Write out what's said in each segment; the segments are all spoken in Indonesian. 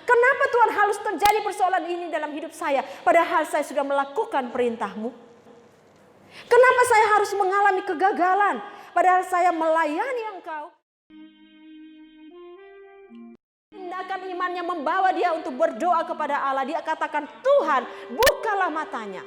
Kenapa Tuhan harus terjadi persoalan ini dalam hidup saya? Padahal saya sudah melakukan perintah-Mu. Kenapa saya harus mengalami kegagalan? Padahal saya melayani Engkau. Tindakan imannya membawa dia untuk berdoa kepada Allah. Dia katakan, Tuhan, bukalah matanya.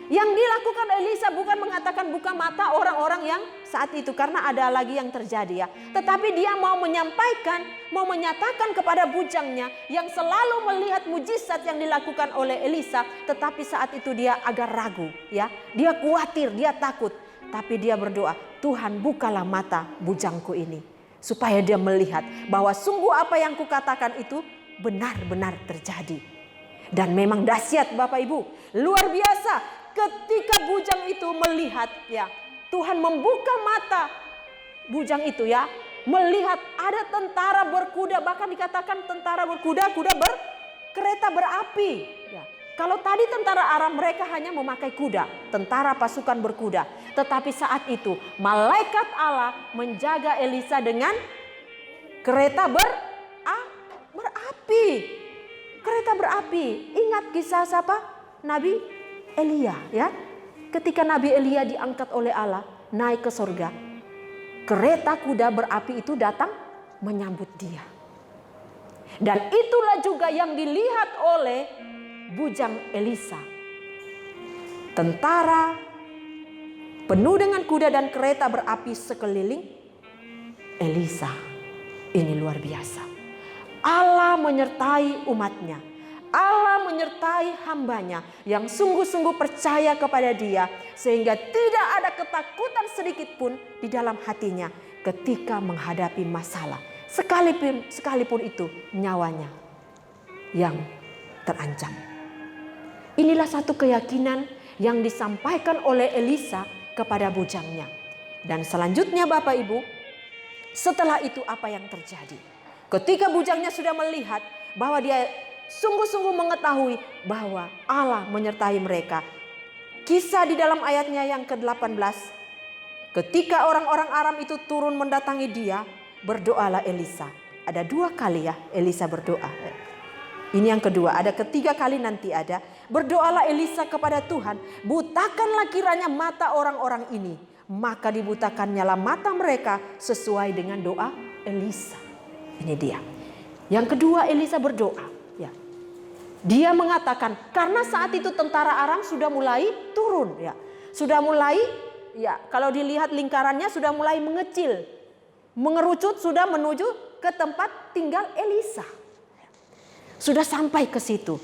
Yang dilakukan Elisa bukan mengatakan buka mata orang-orang yang saat itu, karena ada lagi yang terjadi ya. Tetapi dia mau menyampaikan, mau menyatakan kepada bujangnya yang selalu melihat mujizat yang dilakukan oleh Elisa, tetapi saat itu dia agak ragu ya. Dia khawatir, dia takut. Tapi dia berdoa, Tuhan bukalah mata bujangku ini. Supaya dia melihat bahwa sungguh apa yang kukatakan itu benar-benar terjadi. Dan memang dahsyat Bapak Ibu, luar biasa. Ketika bujang itu melihat ya, Tuhan membuka mata bujang itu ya, melihat ada tentara berkuda, bahkan dikatakan tentara berkuda, kereta berapi ya. Kalau tadi tentara Aram mereka hanya memakai kuda, tentara pasukan berkuda. Tetapi saat itu malaikat Allah menjaga Elisa dengan kereta berapi. Kereta berapi. Ingat kisah siapa? Nabi Elia ya. Ketika Nabi Elia diangkat oleh Allah naik ke surga, kereta kuda berapi itu datang menyambut dia. Dan itulah juga yang dilihat oleh bujang Elisa. Tentara penuh dengan kuda dan kereta berapi sekeliling Elisa. Ini luar biasa. Allah menyertai umatnya. Allah menyertai hambanya yang sungguh-sungguh percaya kepada dia. Sehingga tidak ada ketakutan sedikit pun di dalam hatinya ketika menghadapi masalah. Sekalipun itu nyawanya yang terancam. Inilah satu keyakinan yang disampaikan oleh Elisa kepada bujangnya. Dan selanjutnya Bapak Ibu, setelah itu apa yang terjadi? Ketika bujangnya sudah melihat bahwa dia sungguh-sungguh mengetahui bahwa Allah menyertai mereka. Kisah di dalam ayatnya yang ke-18. Ketika orang-orang Aram itu turun mendatangi dia, berdoalah Elisa. Ada 2 kali ya Elisa berdoa. Ini yang kedua, ada ketiga kali nanti ada. Berdoalah Elisa kepada Tuhan, butakanlah kiranya mata orang-orang ini. Maka dibutakannya mata mereka sesuai dengan doa Elisa. Ini dia. Yang kedua Elisa berdoa. Ya. Dia mengatakan karena saat itu tentara Aram sudah mulai turun. Ya. Sudah mulai, ya kalau dilihat lingkarannya sudah mulai mengecil. Mengerucut sudah menuju ke tempat tinggal Elisa. Sudah sampai ke situ.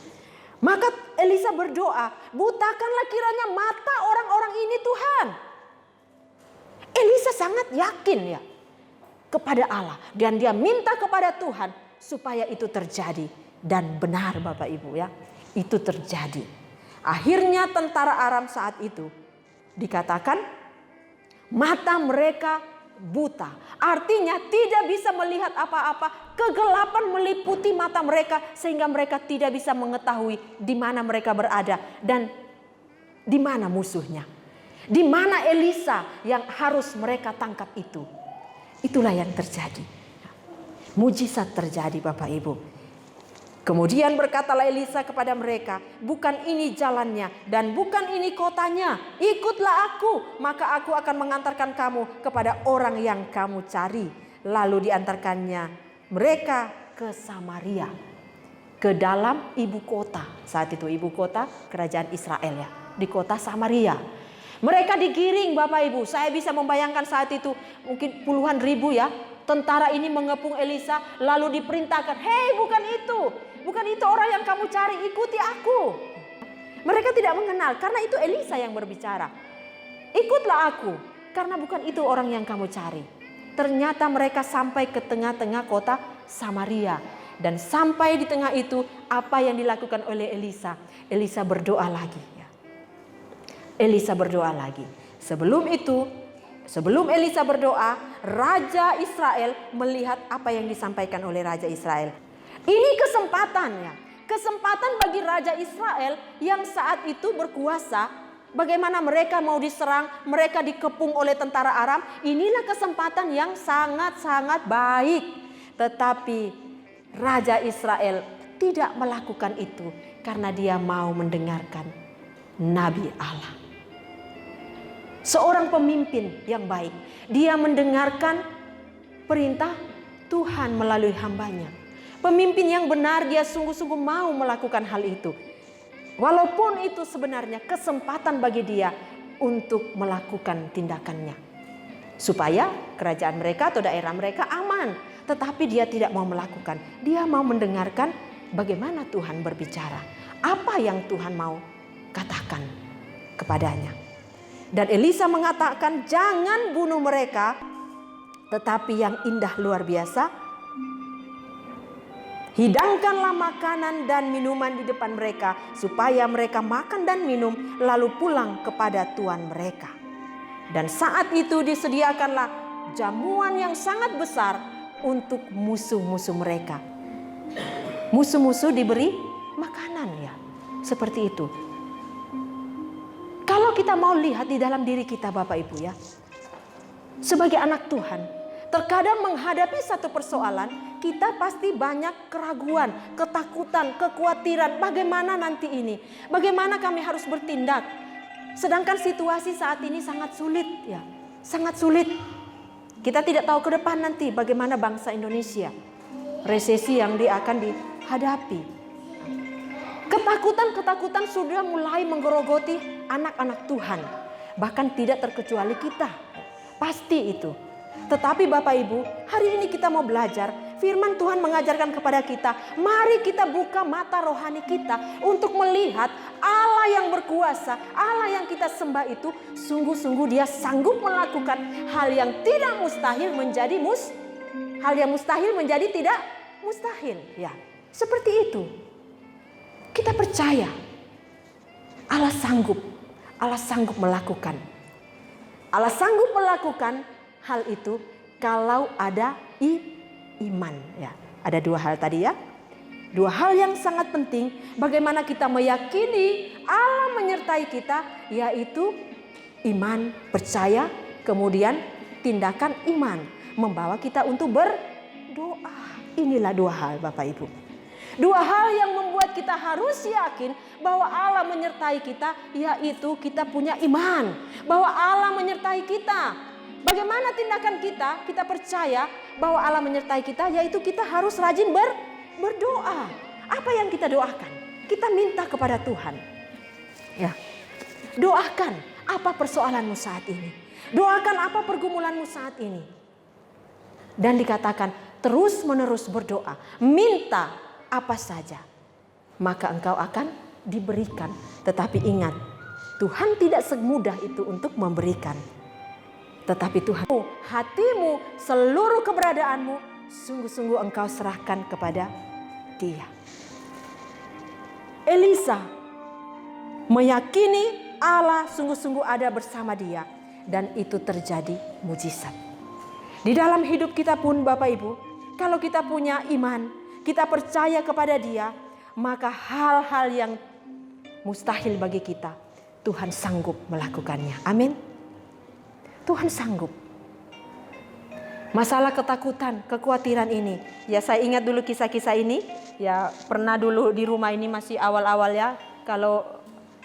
Maka Elisa berdoa, butakanlah kiranya mata orang-orang ini Tuhan. Elisa sangat yakin ya kepada Allah. Dan dia minta kepada Tuhan supaya itu terjadi. Dan benar Bapak Ibu ya, itu terjadi. Akhirnya tentara Aram saat itu dikatakan mata mereka buta. Artinya tidak bisa melihat apa-apa. Kegelapan meliputi mata mereka sehingga mereka tidak bisa mengetahui di mana mereka berada dan di mana musuhnya. Di mana Elisa yang harus mereka tangkap itu. Itulah yang terjadi. Mujizat terjadi Bapak Ibu. Kemudian berkatalah Elisa kepada mereka, bukan ini jalannya dan bukan ini kotanya. Ikutlah aku, maka aku akan mengantarkan kamu kepada orang yang kamu cari. Lalu diantarkannya mereka ke Samaria, ke dalam ibu kota. Saat itu ibu kota kerajaan Israel ya, di kota Samaria. Mereka digiring Bapak Ibu. Saya bisa membayangkan saat itu mungkin puluhan ribu ya. Tentara ini mengepung Elisa lalu diperintahkan, hei bukan itu orang yang kamu cari, ikuti aku. Mereka tidak mengenal karena itu Elisa yang berbicara. Ikutlah aku karena bukan itu orang yang kamu cari. Ternyata mereka sampai ke tengah-tengah kota Samaria. Dan sampai di tengah itu apa yang dilakukan oleh Elisa? Elisa berdoa lagi. Elisa berdoa lagi. Sebelum Elisa berdoa, Raja Israel melihat apa yang disampaikan oleh Raja Israel. Ini kesempatannya. Kesempatan bagi Raja Israel yang saat itu berkuasa. Bagaimana mereka mau diserang, mereka dikepung oleh tentara Aram. Inilah kesempatan yang sangat-sangat baik. Tetapi Raja Israel tidak melakukan itu karena dia mau mendengarkan Nabi Allah. Seorang pemimpin yang baik, dia mendengarkan perintah Tuhan melalui hambanya. Pemimpin yang benar, dia sungguh-sungguh mau melakukan hal itu. Walaupun itu sebenarnya kesempatan bagi dia untuk melakukan tindakannya. Supaya kerajaan mereka atau daerah mereka aman. Tetapi dia tidak mau melakukan. Dia mau mendengarkan bagaimana Tuhan berbicara. Apa yang Tuhan mau katakan kepadanya. Dan Elisa mengatakan, jangan bunuh mereka. Tetapi yang indah luar biasa, hidangkanlah makanan dan minuman di depan mereka, supaya mereka makan dan minum, lalu pulang kepada tuan mereka. Dan saat itu disediakanlah jamuan yang sangat besar untuk musuh-musuh mereka. Musuh-musuh diberi makanan, ya, seperti itu. Kalau kita mau lihat di dalam diri kita, Bapak Ibu, ya, sebagai anak Tuhan, terkadang menghadapi satu persoalan, kita pasti banyak keraguan, ketakutan, kekhawatiran. Bagaimana nanti ini? Bagaimana kami harus bertindak? Sedangkan situasi saat ini sangat sulit, ya, sangat sulit. Kita tidak tahu ke depan nanti bagaimana bangsa Indonesia, resesi yang akan dihadapi. Ketakutan sudah mulai menggerogoti anak-anak Tuhan, bahkan tidak terkecuali kita. Pasti itu. Tetapi Bapak Ibu, hari ini kita mau belajar. Firman Tuhan mengajarkan kepada kita, mari kita buka mata rohani kita untuk melihat Allah yang berkuasa, Allah yang kita sembah itu sungguh-sungguh dia sanggup melakukan hal yang tidak mustahil menjadi hal yang mustahil menjadi tidak mustahil, ya. Seperti itu. Kita percaya Allah sanggup melakukan. Allah sanggup melakukan hal itu kalau ada iman, ya. Ada dua hal tadi, ya. Dua hal yang sangat penting, bagaimana kita meyakini Allah menyertai kita, yaitu iman, percaya, kemudian tindakan iman membawa kita untuk berdoa. Inilah dua hal, Bapak Ibu. Dua hal yang membuat kita harus yakin bahwa Allah menyertai kita, yaitu kita punya iman bahwa Allah menyertai kita. Bagaimana tindakan kita? Kita percaya bahwa Allah menyertai kita, yaitu kita harus rajin berdoa. Apa yang kita doakan? Kita minta kepada Tuhan. Ya. Doakan apa persoalanmu saat ini. Doakan apa pergumulanmu saat ini. Dan dikatakan terus menerus berdoa. Minta apa saja. Maka engkau akan diberikan. Tetapi ingat, Tuhan tidak semudah itu untuk memberikan. Tetapi Tuhan, hatimu, seluruh keberadaanmu, sungguh-sungguh engkau serahkan kepada Dia. Elisa meyakini Allah sungguh-sungguh ada bersama dia. Dan itu terjadi mujizat. Di dalam hidup kita pun Bapak Ibu, kalau kita punya iman, kita percaya kepada Dia, maka hal-hal yang mustahil bagi kita, Tuhan sanggup melakukannya. Amin. Tuhan sanggup. Masalah ketakutan, kekhawatiran ini. Ya saya ingat dulu kisah-kisah ini. Ya pernah dulu di rumah ini masih awal-awal ya. Kalau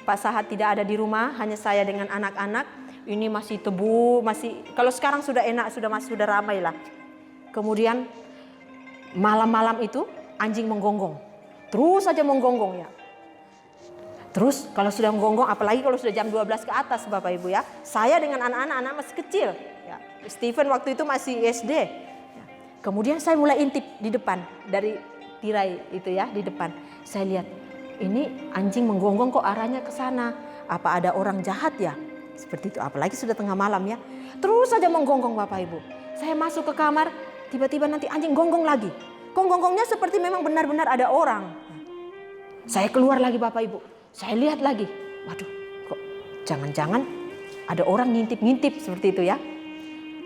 Pak Sahat tidak ada di rumah, hanya saya dengan anak-anak. Ini masih tebu, kalau sekarang sudah enak, sudah ramai lah. Kemudian malam-malam itu anjing menggonggong. Terus saja menggonggong ya. Terus kalau sudah menggonggong, apalagi kalau sudah jam 12 ke atas Bapak Ibu ya. Saya dengan anak-anak masih kecil. Ya. Stephen waktu itu masih SD. Ya. Kemudian saya mulai intip di depan. Dari tirai itu ya, di depan. Saya lihat, ini anjing menggonggong kok arahnya ke sana. Apa ada orang jahat ya? Seperti itu, apalagi sudah tengah malam ya. Terus saja menggonggong Bapak Ibu. Saya masuk ke kamar, tiba-tiba nanti anjing gonggong lagi. Gonggongnya seperti memang benar-benar ada orang. Saya keluar lagi Bapak Ibu. Saya lihat lagi, waduh kok jangan-jangan ada orang ngintip-ngintip seperti itu ya.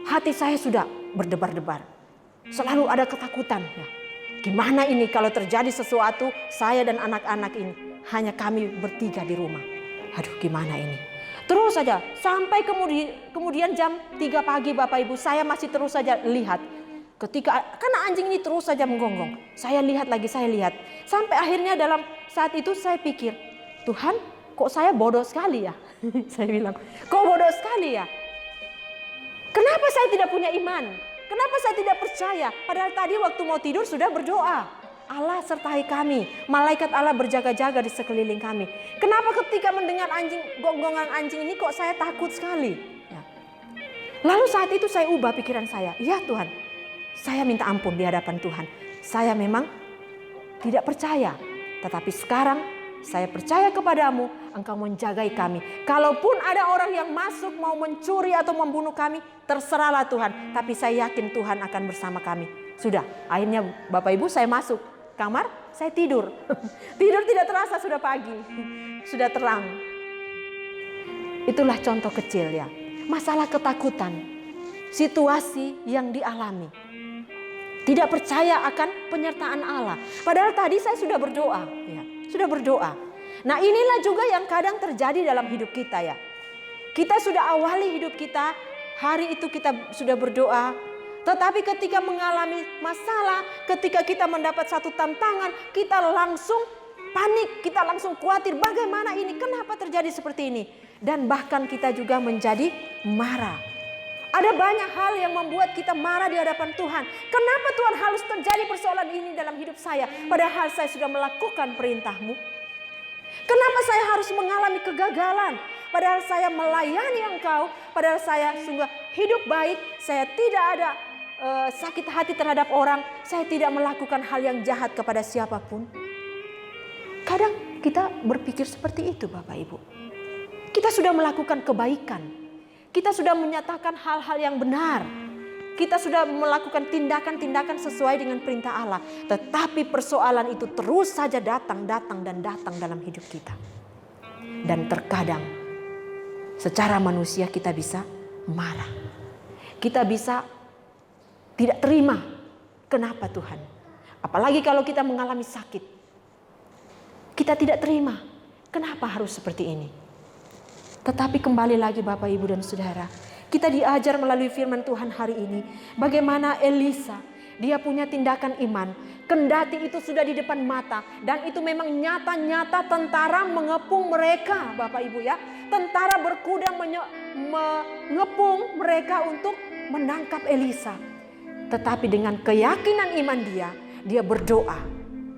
Hati saya sudah berdebar-debar. Selalu ada ketakutan. Ya. Gimana ini kalau terjadi sesuatu saya dan anak-anak ini. Hanya kami bertiga di rumah. Aduh gimana ini. Terus saja sampai kemudian jam 3 pagi Bapak Ibu saya masih terus saja lihat. Karena anjing ini terus saja menggonggong. Saya lihat lagi, saya lihat. Sampai akhirnya dalam saat itu saya pikir, Tuhan, kok saya bodoh sekali ya? Saya bilang, kok bodoh sekali ya? Kenapa saya tidak punya iman? Kenapa saya tidak percaya? Padahal tadi waktu mau tidur sudah berdoa. Allah sertai kami, malaikat Allah berjaga-jaga di sekeliling kami. Kenapa ketika mendengar gonggongan anjing ini kok saya takut sekali? Ya. Lalu saat itu saya ubah pikiran saya. Ya Tuhan, saya minta ampun di hadapan Tuhan. Saya memang tidak percaya. Tetapi sekarang saya percaya kepadamu, Engkau menjagai kami. Kalaupun ada orang yang masuk mau mencuri atau membunuh kami, terserahlah Tuhan. Tapi saya yakin Tuhan akan bersama kami. Sudah, akhirnya Bapak Ibu saya masuk kamar, saya tidur. Tidur tidak terasa sudah pagi, sudah terang. Itulah contoh kecil ya. Masalah ketakutan, situasi yang dialami. Tidak percaya akan penyertaan Allah. Padahal tadi saya sudah berdoa, ya, sudah berdoa. Nah inilah juga yang kadang terjadi dalam hidup kita ya. Kita sudah awali hidup kita, hari itu kita sudah berdoa. Tetapi ketika mengalami masalah, ketika kita mendapat satu tantangan, kita langsung panik, kita langsung khawatir. Bagaimana ini? Kenapa terjadi seperti ini? Dan bahkan kita juga menjadi marah. Ada banyak hal yang membuat kita marah di hadapan Tuhan. Kenapa Tuhan harus terjadi persoalan ini dalam hidup saya? Padahal saya sudah melakukan perintah-Mu. Kenapa saya harus mengalami kegagalan? Padahal saya melayani Engkau. Padahal saya sungguh hidup baik. Saya tidak ada sakit hati terhadap orang. Saya tidak melakukan hal yang jahat kepada siapapun. Kadang kita berpikir seperti itu Bapak Ibu. Kita sudah melakukan kebaikan. Kita sudah menyatakan hal-hal yang benar. Kita sudah melakukan tindakan-tindakan sesuai dengan perintah Allah. Tetapi persoalan itu terus saja datang dalam hidup kita. Dan terkadang secara manusia kita bisa marah. Kita bisa tidak terima. Kenapa Tuhan? Apalagi kalau kita mengalami sakit. Kita tidak terima. Kenapa harus seperti ini? Tetapi kembali lagi Bapak Ibu dan Saudara, kita diajar melalui firman Tuhan hari ini. Bagaimana Elisa, dia punya tindakan iman. Kendati itu sudah di depan mata. Dan itu memang nyata-nyata tentara mengepung mereka Bapak Ibu ya. Tentara berkuda mengepung mereka untuk menangkap Elisa. Tetapi dengan keyakinan iman dia berdoa.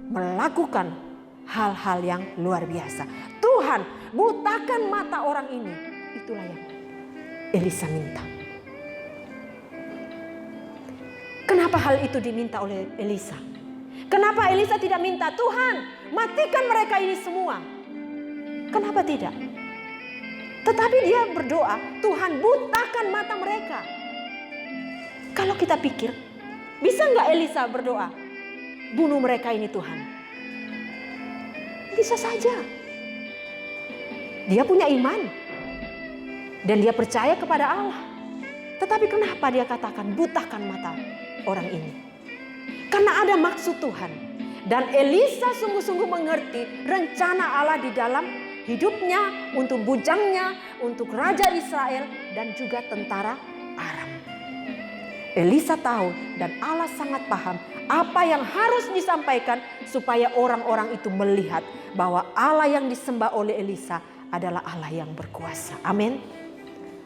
Melakukan hal-hal yang luar biasa. Tuhan, butakan mata orang ini. Itulah yang Elisa minta. Kenapa hal itu diminta oleh Elisa? Kenapa Elisa tidak minta, Tuhan, matikan mereka ini semua? Kenapa tidak? Tetapi dia berdoa, Tuhan, butakan mata mereka. Kalau kita pikir, bisa nggak Elisa berdoa, bunuh mereka ini Tuhan? Bisa saja. Dia punya iman. Dan dia percaya kepada Allah. Tetapi kenapa dia katakan butakan mata orang ini? Karena ada maksud Tuhan. Dan Elisa sungguh-sungguh mengerti rencana Allah di dalam hidupnya, untuk bujangnya, untuk Raja Israel dan juga tentara Aram. Elisa tahu dan Allah sangat paham apa yang harus disampaikan supaya orang-orang itu melihat bahwa Allah yang disembah oleh Elisa adalah Allah yang berkuasa. Amin.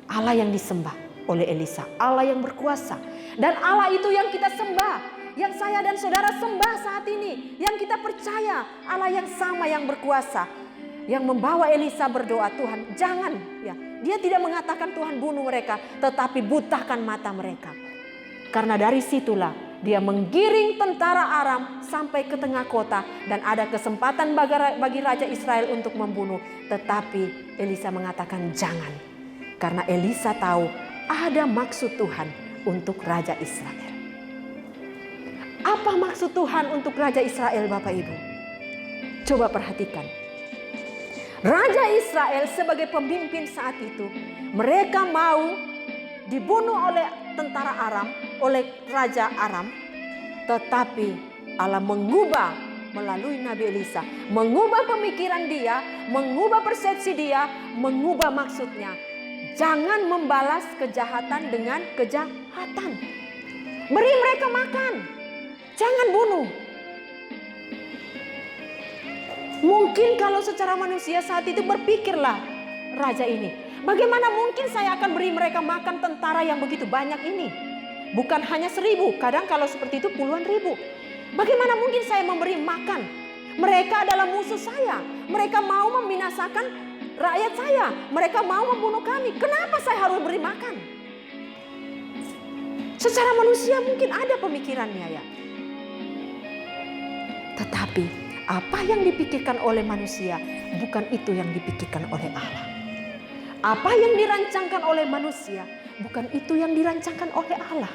Allah yang disembah oleh Elisa, Allah yang berkuasa. Dan Allah itu yang kita sembah, yang saya dan saudara sembah saat ini, yang kita percaya Allah yang sama yang berkuasa, yang membawa Elisa berdoa, Tuhan jangan ya. Dia tidak mengatakan Tuhan bunuh mereka, tetapi butakan mata mereka. Karena dari situlah dia menggiring tentara Aram sampai ke tengah kota dan ada kesempatan bagi Raja Israel untuk membunuh. Tetapi Elisa mengatakan jangan. Karena Elisa tahu ada maksud Tuhan untuk Raja Israel. Apa maksud Tuhan untuk Raja Israel Bapak Ibu? Coba perhatikan. Raja Israel sebagai pemimpin saat itu, mereka mau dibunuh oleh tentara Aram, oleh Raja Aram. Tetapi Allah mengubah melalui Nabi Elisa, mengubah pemikiran dia, mengubah persepsi dia, mengubah maksudnya. Jangan membalas kejahatan dengan kejahatan. Beri mereka makan. Jangan bunuh. Mungkin kalau secara manusia saat itu berpikirlah raja ini, bagaimana mungkin saya akan beri mereka makan tentara yang begitu banyak ini? Bukan hanya 1000, kadang kalau seperti itu puluhan ribu. Bagaimana mungkin saya memberi makan? Mereka adalah musuh saya. Mereka mau membinasakan rakyat saya. Mereka mau membunuh kami. Kenapa saya harus beri makan? Secara manusia mungkin ada pemikirannya ya. Tetapi apa yang dipikirkan oleh manusia bukan itu yang dipikirkan oleh Allah. Apa yang dirancangkan oleh manusia bukan itu yang dirancangkan oleh Allah.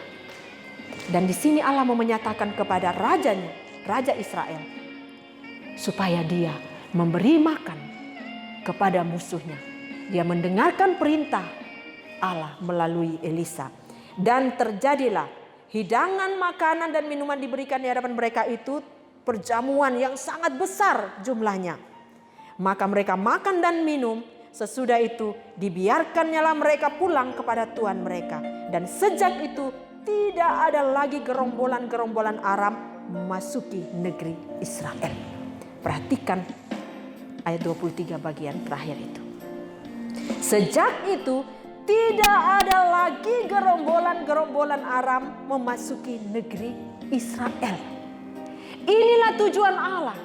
Dan di sini Allah mau menyatakan kepada rajanya, Raja Israel, supaya dia memberi makan kepada musuhnya. Dia mendengarkan perintah Allah melalui Elisa. Dan terjadilah hidangan makanan dan minuman diberikan di hadapan mereka itu perjamuan yang sangat besar jumlahnya. Maka mereka makan dan minum. Sesudah itu dibiarkannyalah mereka pulang kepada Tuhan mereka. Dan sejak itu tidak ada lagi gerombolan-gerombolan Aram memasuki negeri Israel. Perhatikan ayat 23 bagian terakhir itu. Sejak itu tidak ada lagi gerombolan-gerombolan Aram memasuki negeri Israel. Inilah tujuan Allah.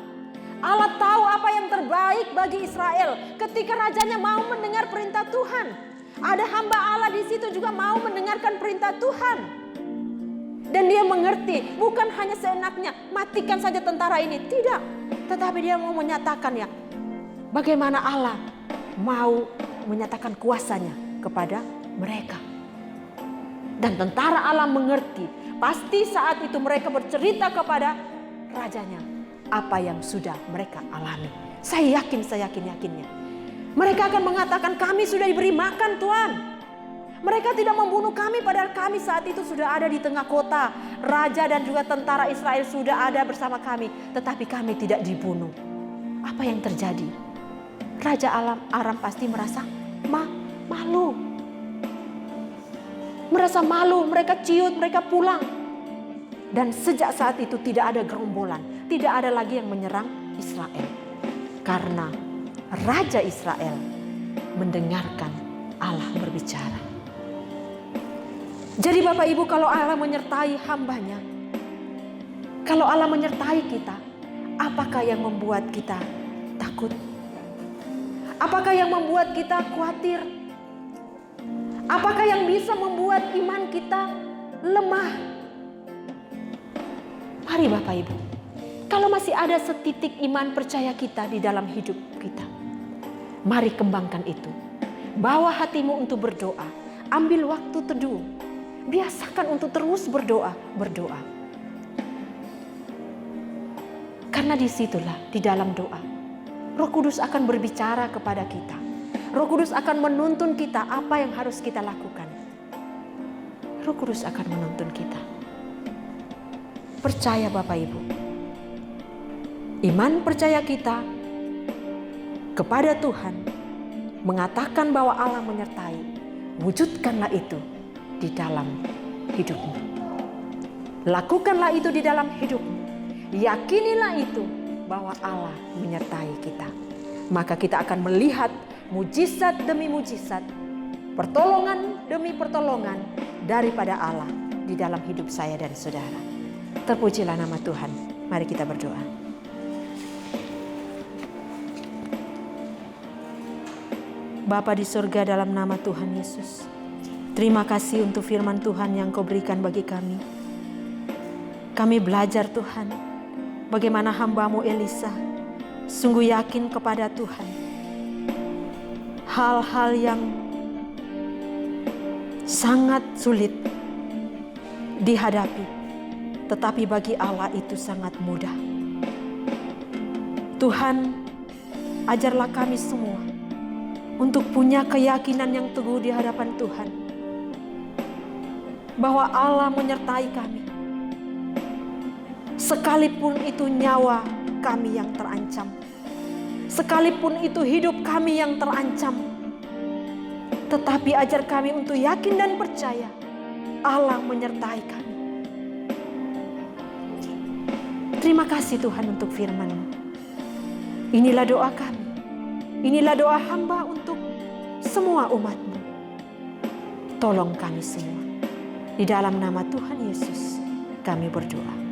Allah tahu apa yang terbaik bagi Israel ketika rajanya mau mendengar perintah Tuhan. Ada hamba Allah di situ juga mau mendengarkan perintah Tuhan. Dan dia mengerti, bukan hanya seenaknya matikan saja tentara ini, tidak. Tetapi dia mau menyatakan ya, bagaimana Allah mau menyatakan kuasanya kepada mereka. Dan tentara Allah mengerti, pasti saat itu mereka bercerita kepada rajanya apa yang sudah mereka alami. Saya yakinnya. Mereka akan mengatakan, kami sudah diberi makan Tuhan. Mereka tidak membunuh kami padahal kami saat itu sudah ada di tengah kota. Raja dan juga tentara Israel sudah ada bersama kami. Tetapi kami tidak dibunuh. Apa yang terjadi? Raja Aram pasti merasa malu. Merasa malu, mereka ciut, mereka pulang. Dan sejak saat itu tidak ada gerombolan. Tidak ada lagi yang menyerang Israel. Karena Raja Israel mendengarkan Allah berbicara. Jadi Bapak Ibu, kalau Allah menyertai hambanya, kalau Allah menyertai kita, apakah yang membuat kita takut? Apakah yang membuat kita khawatir? Apakah yang bisa membuat iman kita lemah? Mari Bapak Ibu, kalau masih ada setitik iman percaya kita di dalam hidup kita, mari kembangkan itu. Bawa hatimu untuk berdoa, ambil waktu teduh. Biasakan untuk terus berdoa. Karena disitulah di dalam doa, Roh Kudus akan berbicara kepada kita. Roh Kudus akan menuntun kita apa yang harus kita lakukan. Roh Kudus akan menuntun kita. Percaya Bapak Ibu. Iman percaya kita kepada Tuhan mengatakan bahwa Allah menyertai. Wujudkanlah itu di dalam hidupmu. Lakukanlah itu di dalam hidupmu. Yakinilah itu bahwa Allah menyertai kita. Maka kita akan melihat mujizat demi mujizat, pertolongan demi pertolongan daripada Allah di dalam hidup saya dan saudara. Terpujilah nama Tuhan. Mari kita berdoa. Bapa di surga, dalam nama Tuhan Yesus, terima kasih untuk firman Tuhan yang Kau berikan bagi kami. Kami belajar Tuhan, bagaimana hamba-Mu Elisa sungguh yakin kepada Tuhan. Hal-hal yang sangat sulit dihadapi, tetapi bagi Allah itu sangat mudah. Tuhan, ajarlah kami semua untuk punya keyakinan yang teguh di hadapan Tuhan, bahwa Allah menyertai kami. Sekalipun itu nyawa kami yang terancam, sekalipun itu hidup kami yang terancam, tetapi ajar kami untuk yakin dan percaya Allah menyertai kami. Terima kasih Tuhan untuk firman-Mu. Inilah doa kami. Inilah doa hamba untuk semua umat-Mu. Tolong kami semua. Di dalam nama Tuhan Yesus kami berdoa.